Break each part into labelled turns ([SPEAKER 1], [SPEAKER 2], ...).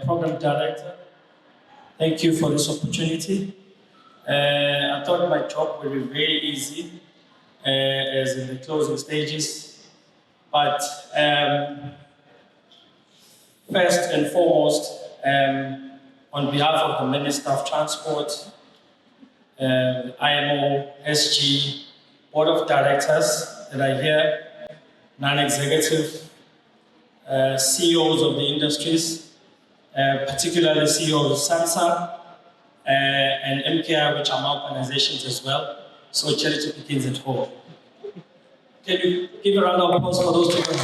[SPEAKER 1] Program Director. Thank you for this opportunity. I thought my job would be very easy, as in the closing stages, but first and foremost, on behalf of the Minister of Transport, IMO, SG, Board of Directors that are here, non-executive, CEOs of the industries, particularly CEOs of SAMSA and MKI, which are my organizations as well. So charity begins at home. Can you give a round of applause for those people?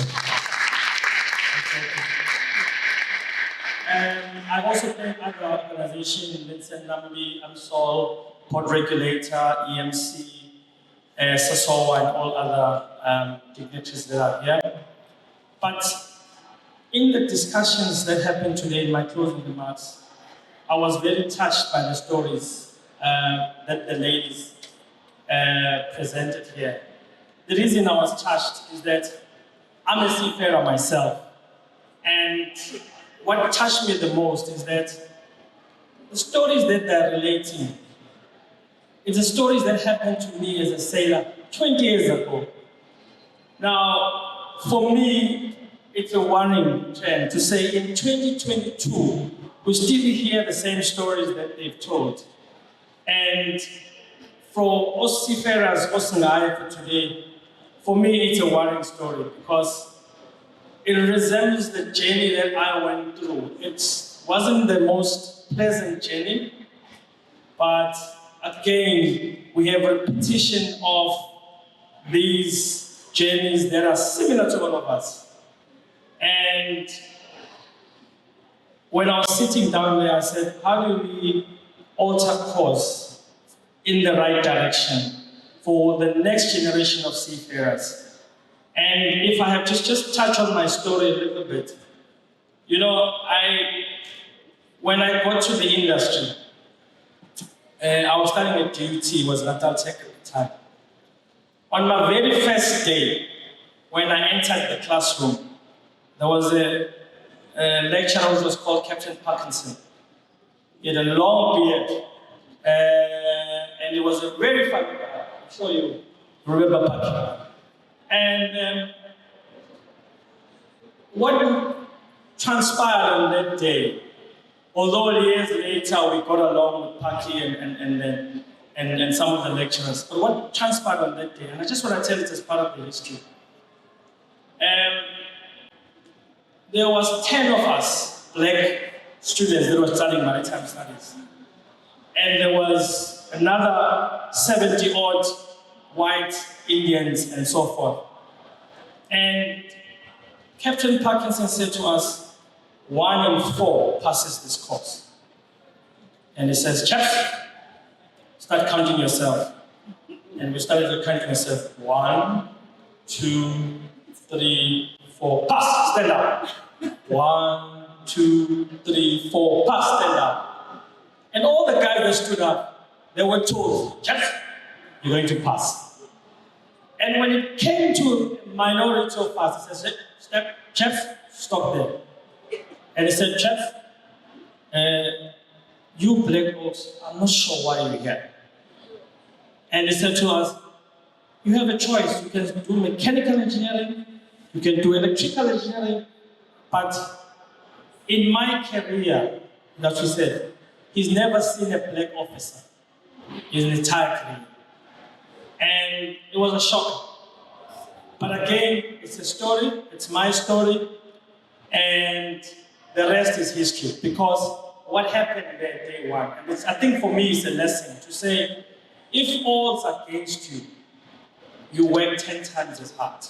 [SPEAKER 1] I've also thanked other organizations, Vincent Nambi, AMSOL, Port Regulator, EMC, SASOA, and all other dignitaries that are here. But in the discussions that happened today in my closing remarks, I was very touched by the stories that the ladies presented here. The reason I was touched is that I'm a seafarer myself, and what touched me the most is that the stories that they're relating, it's the stories that happened to me as a sailor 20 years ago. Now, for me, it's a warning trend to say in 2022, we still hear the same stories that they've told. And for us seafarers, us for today, for me, it's a worrying story because it resembles the journey that I went through. It wasn't the most pleasant journey, but again, we have a repetition of these journeys that are similar to all of us. And when I was sitting down there, I said, how do we alter course in the right direction for the next generation of seafarers? And if I have to just touch on my story a little bit, you know, when I got to the industry, I was studying at DUT, was Natal Tech at the time. On my very first day, when I entered the classroom, there was a lecturer who was called Captain Parkinson. He had a long beard, and he was a very funny guy. I'm sure you remember Parkinson. And what transpired on that day, although years later we got along with Paki and some of the lecturers, but what transpired on that day, and I just want to tell it as part of the history. There was 10 of us, black students that were studying maritime studies. And there was another 70-odd white Indians and so forth. And Captain Parkinson said to us, 1 in 4 passes this course. And he says, chaps, start counting yourself. And we started counting ourselves. 1, 2, 3, 4, pass, stand up. 1, 2, 3, 4, pass, stand up. And all the guys that stood up, they were told, chaps, you're going to pass. And when it came to minority of us, he said, chaps, stop there. And he said, chaps, you black folks, I'm not sure why you're here. And he said to us, you have a choice. You can do mechanical engineering, you can do electrical engineering, but in my career, that's what he said, he's never seen a black officer in his entire career. And it was a shock. But again, it's a story, it's my story, and the rest is history. Because what happened there day one, and I think for me it's a lesson to say, if all's against you, you work 10 times as hard.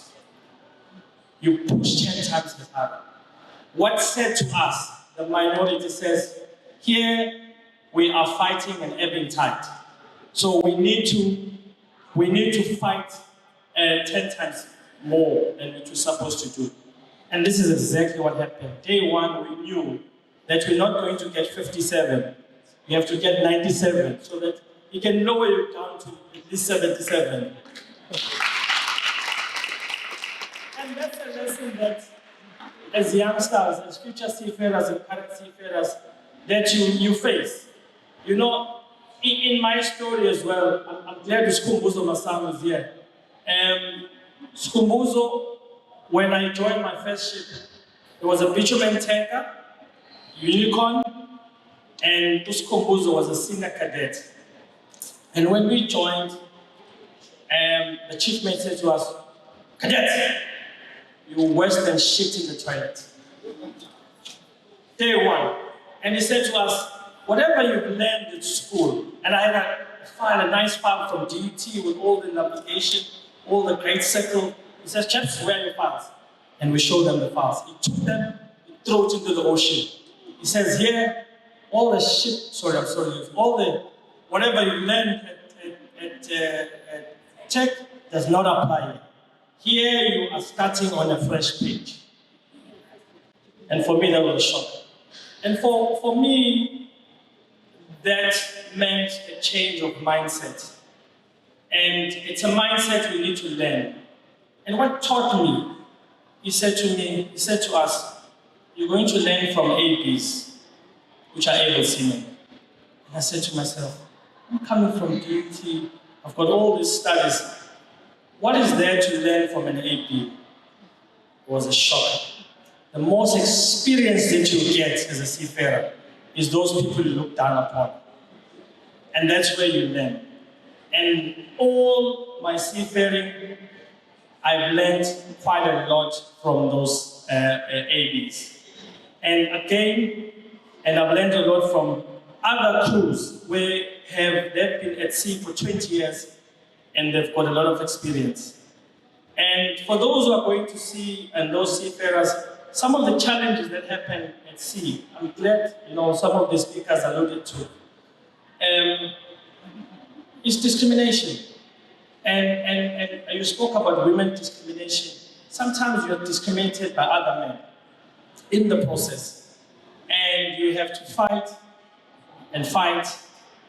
[SPEAKER 1] You push 10 times as hard. What's said to us, the minority says, here we are fighting an ebbing tide. So we need to fight 10 times more than what we're supposed to do. And this is exactly what happened. Day one, we knew that we're not going to get 57. We have to get 97 so that we can lower you down to at least 77. And that's a lesson that as youngsters, as future seafarers and current seafarers that you face. You know, in my story as well, I'm glad Skumbuzo Masam is here. Skumbuzo, when I joined my first ship, it was a bitumen tanker, Unicorn, and Skumbuzo was a senior cadet. And when we joined, the chief mate said to us, "Cadets, you worse than shit in the toilet." Day one. And he said to us, whatever you've learned at school, and I had a nice file from DET with all the navigation, all the great circle. He says, "Chaps, where are your files?" And we showed them the files. He took them, he threw it into the ocean. He says, "Here, all the shit, all the, whatever you learned at tech does not apply here. Here you are starting on a fresh page." And for me, that was a shock. And for me, that meant a change of mindset. And it's a mindset we need to learn. And what taught me, he said to us, "You're going to learn from ABs, which are able seamen." And I said to myself, I'm coming from DUT, I've got all these studies. What is there to learn from an AB? It was a shock. The most experience that you get as a seafarer is those people you look down upon. And that's where you learn. And all my seafaring, I've learned quite a lot from those ABs. And again, I've learned a lot from other crews where they've been at sea for 20 years and they've got a lot of experience. And for those who are going to sea and those seafarers, some of the challenges that happen at sea, I'm glad some of the speakers alluded to, is discrimination. And you spoke about women discrimination. Sometimes you're discriminated by other men in the process. And you have to fight and fight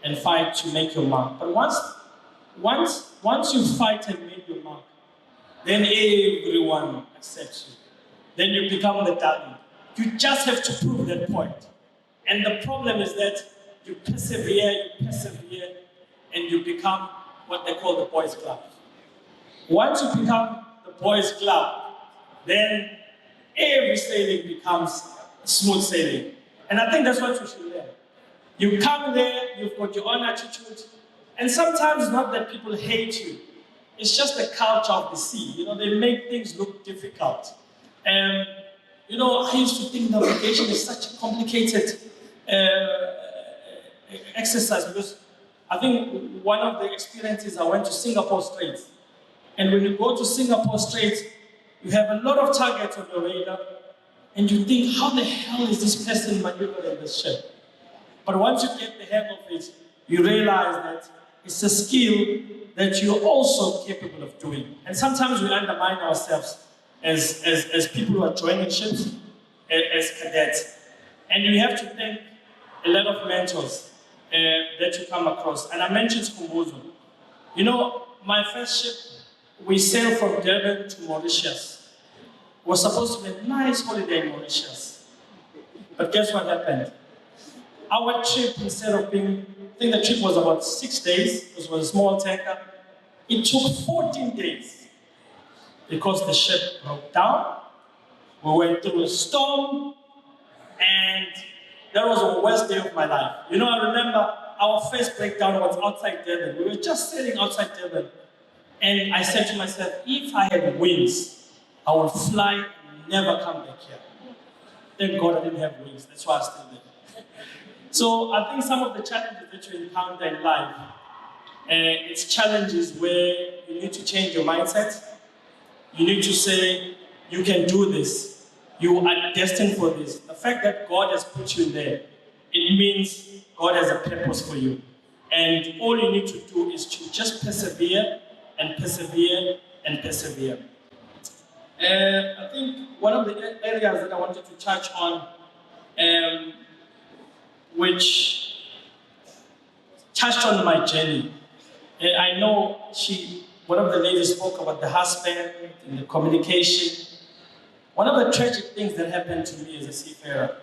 [SPEAKER 1] and fight to make your mark. But once you fight and make your mark, then everyone accepts you. Then you become the darling. You just have to prove that point. And the problem is that you persevere, and you become what they call the boys' club. Once you become the boys' club, then every sailing becomes smooth sailing. And I think that's what you should learn. You come there, you've got your own attitude, and sometimes it's not that people hate you. It's just the culture of the sea. They make things look difficult. And, I used to think navigation is such a complicated exercise because I think one of the experiences I went to Singapore Straits. And when you go to Singapore Straits, you have a lot of targets on your radar, and you think, how the hell is this person maneuvering this ship? But once you get the hang of it, you realize that it's a skill that you're also capable of doing. And sometimes we undermine ourselves as people who are joining ships, as cadets. And you have to thank a lot of mentors that you come across. And I mentioned Skumbuzo. My first ship, we sailed from Durban to Mauritius. It was supposed to be a nice holiday in Mauritius. But guess what happened? Our trip, instead of being, I think the trip was about 6 days, because it was a small tanker, it took 14 days because the ship broke down. We went through a storm, and that was the worst day of my life. I remember our first breakdown was outside Durban. We were just sailing outside Durban. And I said to myself, if I had wings, I would fly and never come back here. Thank God I didn't have wings. That's why I'm still there. So I think some of the challenges that you encounter in life, it's challenges where you need to change your mindset. You need to say, you can do this. You are destined for this. The fact that God has put you there, it means God has a purpose for you. And all you need to do is to just persevere and persevere and persevere. I think one of the areas that I wanted to touch on, which touched on my journey. I know one of the ladies spoke about the husband and the communication. One of the tragic things that happened to me as a seafarer,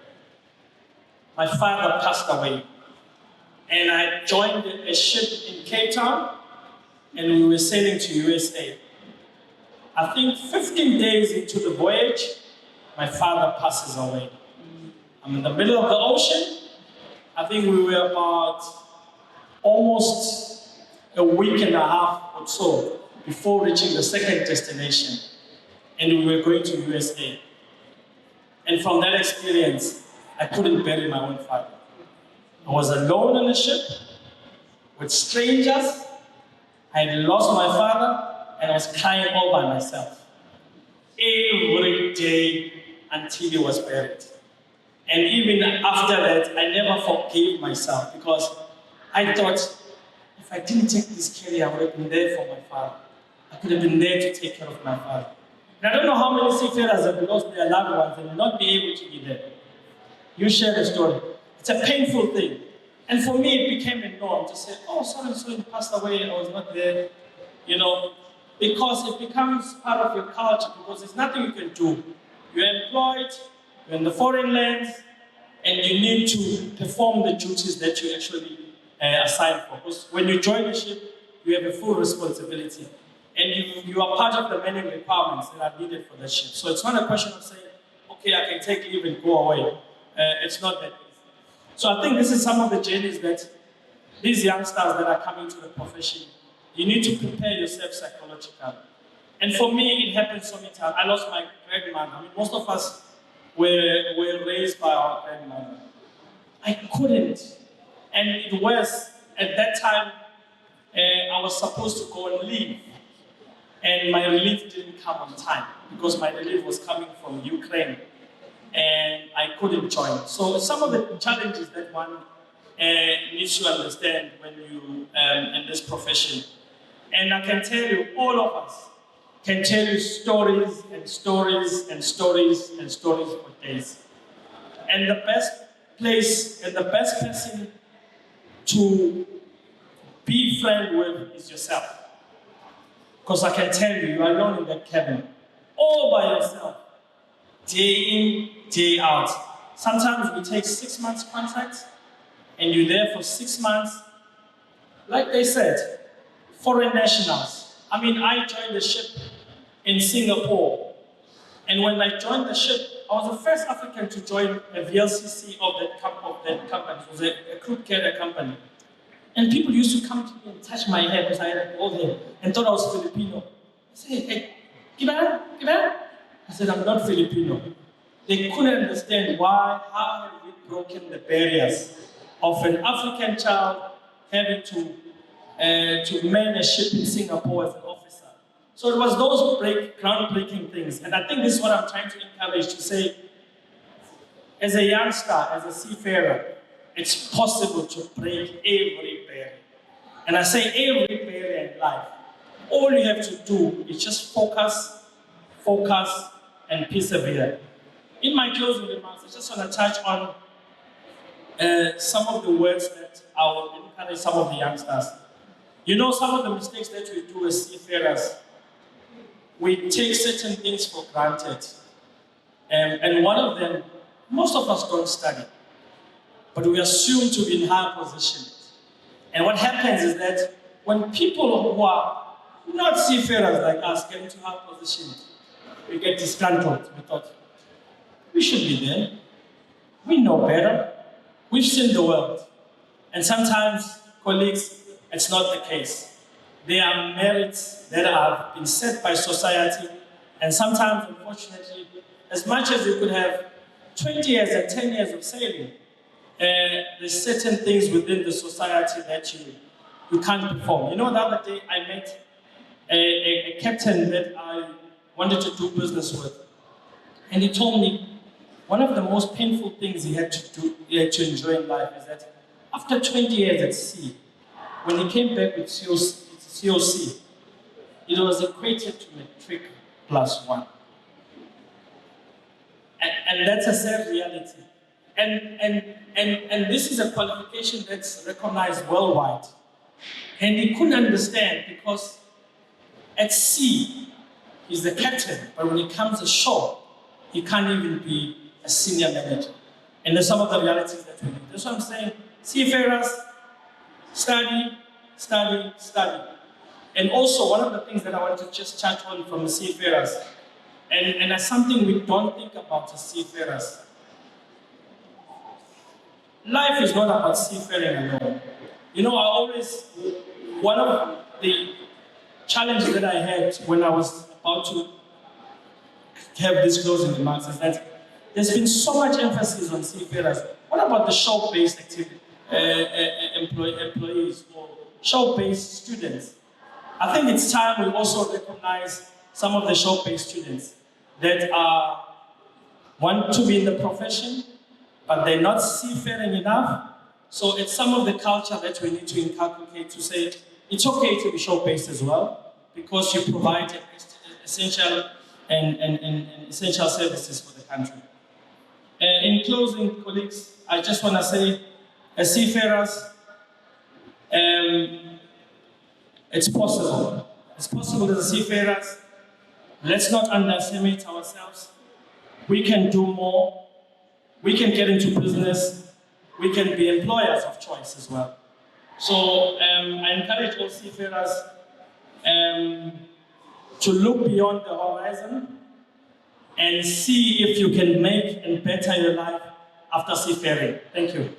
[SPEAKER 1] my father passed away. And I joined a ship in Cape Town, and we were sailing to USA. I think 15 days into the voyage, my father passes away. I'm in the middle of the ocean. I think we were about almost a week and a half or so before reaching the second destination. And we were going to USA. And from that experience, I couldn't bury my own father. I was alone on the ship with strangers. I had lost my father, and I was crying all by myself every day until he was buried. And even after that, I never forgave myself because I thought if I didn't take this carrier, I would have been there for my father. I could have been there to take care of my father. And I don't know how many seafarers have lost their loved ones and will not be able to be there. You share the story. It's a painful thing. And for me, it became a norm to say, oh, so-and-so passed away, I was not there, because it becomes part of your culture, because there's nothing you can do. You're employed, you're in the foreign lands, and you need to perform the duties that you actually assigned for. Because when you join the ship, you have a full responsibility. And you are part of the many requirements that are needed for the ship. So it's not a question of saying, okay, I can take leave and go away. It's not that easy. So I think this is some of the journeys that these youngsters that are coming to the profession, you need to prepare yourself psychologically. And for me, it happened so many times. I lost my grandmother. I mean, most of us were raised by our grandmother. I couldn't. And it was, at that time, I was supposed to go on leave. And my relief didn't come on time because my relief was coming from Ukraine. And I couldn't join. So some of the challenges that one needs to understand when you in this profession. And I can tell you, all of us can tell you stories and stories and stories and stories for days. And the best place and the best person to be friend with is yourself. Because I can tell you, you are alone in that cabin, all by yourself. Day in, day out. Sometimes we take 6 months contract, and you're there for 6 months. Like they said, foreign nationals. I mean, I joined the ship in Singapore, and when I joined the ship, I was the first African to join a VLCC of that company. It was a crude carrier company. And people used to come to me and touch my hair because I had old hair and thought I was Filipino. I said, hey, Kibana? I said, I'm not Filipino. They couldn't understand how have we broken the barriers of an African child having to man a ship in Singapore as an officer. So it was those groundbreaking things. And I think this is what I'm trying to encourage to say, as a youngster, as a seafarer, it's possible to break every barrier. And I say every barrier in life. All you have to do is just focus, and persevere. In my closing remarks, I just want to touch on some of the words that I will encourage some of the youngsters. You know, some of the mistakes that we do as seafarers, we take certain things for granted. And one of them, most of us don't study, but we assume to be in high positions. And what happens is that when people who are not seafarers like us get into high positions, we get disgruntled. We thought, we should be there. We know better. We've seen the world. And sometimes, colleagues, it's not the case. There are merits that have been set by society, and sometimes, unfortunately, as much as you could have 20 years and 10 years of sailing, there's certain things within the society that you can't perform. You know, the other day I met a captain that I wanted to do business with, and he told me one of the most painful things he had to enjoy in life is that after 20 years at sea, when he came back with COC, it was equated to matric +1. And that's a sad reality. And this is a qualification that's recognized worldwide. And he couldn't understand because at sea, he's the captain, but when he comes ashore, he can't even be a senior manager. And there's some of the realities that we need. That's what I'm saying. Seafarers, study, study, study. And also, one of the things that I want to just touch on from the seafarers, and that's something we don't think about as seafarers. Life is not about seafaring alone. You know, one of the challenges that I had when I was about to have this closing remarks is that there's been so much emphasis on seafarers. What about the shore-based employees or shore-based students? I think it's time we also recognize some of the shore-based students that want to be in the profession, but they're not seafaring enough. So it's some of the culture that we need to inculcate to say, it's okay to be shore-based as well, because you provide essential and essential services for the country. In closing, colleagues, I just want to say, as seafarers, it's possible. It's possible as seafarers. Let's not underestimate ourselves. We can do more. We can get into business. We can be employers of choice as well. So I encourage all seafarers to look beyond the horizon and see if you can make and better your life after seafaring. Thank you.